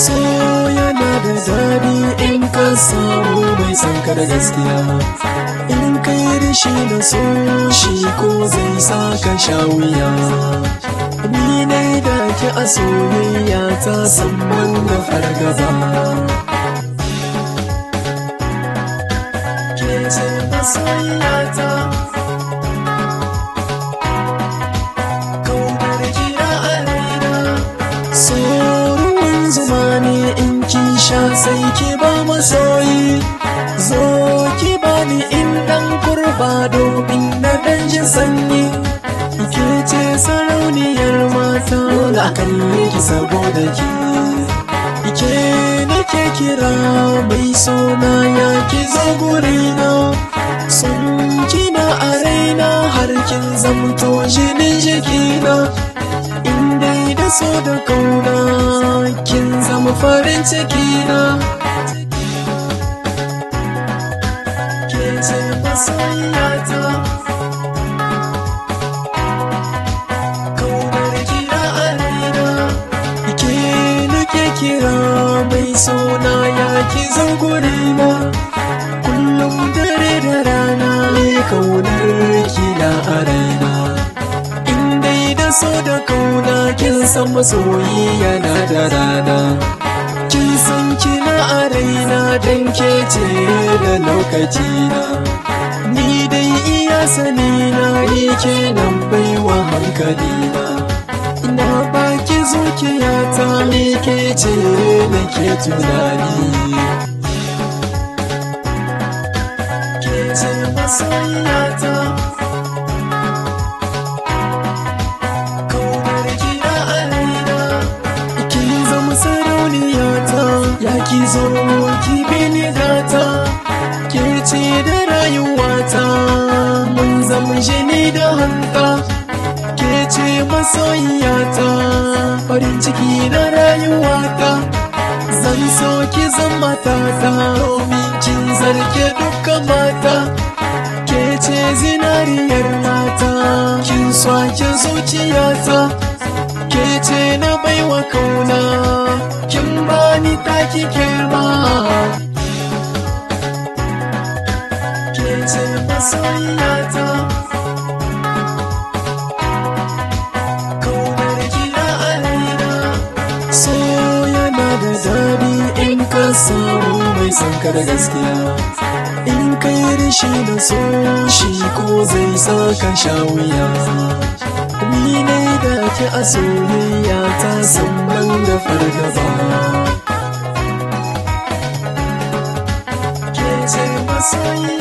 So yana da daɗi in ka samu mai san ka da gaskiya. In kai rishi da so shi ko zai sa ka sha wuya. Ni ne da ke a soyayya ta san ban da fargaba. Ke ce masoyiyata, kaunar kira a raina. So ruwan zuma ne in ki sha sai ki ba masoyi. Zo ki bani in dan kurba domin na dan ji sanyi. Ke ce sarauniyar mata na kalle ki saboda ki. Ke nake kira mai sona ya ki zo gurina. Son kina a raina har kin zamto jinin jikina. In dai da so da kauna kin zama farin cikina. Ke ce masoyiyata, kaunar kira a raina. Ke nake kira mai sona ya ki zo gurina. Kullum dare da rana ne kaunar kira a raina. In dai da so da kauna kin san masoyi yana da rana. Kin san kina a raina dan ke ce da lokacina. Ni dai iya sanina ni kenan baiwa hankalina. Ina baki zuciyata ni ke ce nake tunani. Ke ce masoyiyata, kaunar kira a raina. Kin zama sarauniyata, ya ki zo ki bini gata. Ke ce da rayuwata, mun zama jini da hanta. Ke ce masoyiyata, farin ciki na rayuwata. Zan so ki zama tata, domin kin zarge dukkan mata. Ke ce zinariyar mata, kin swake zuciyata. Ke ce na baiwa kauna, kin bani taki girma. Ke ce masoyiyata, kaunar kira a raina. So yana da daɗi in ka samu mai san ka da gaskiya. In kai rishi da so shi ko zai sa ka sha wuya. Ni ne da ke a soyayya ta san ban da fargaba. Ke ce masoyi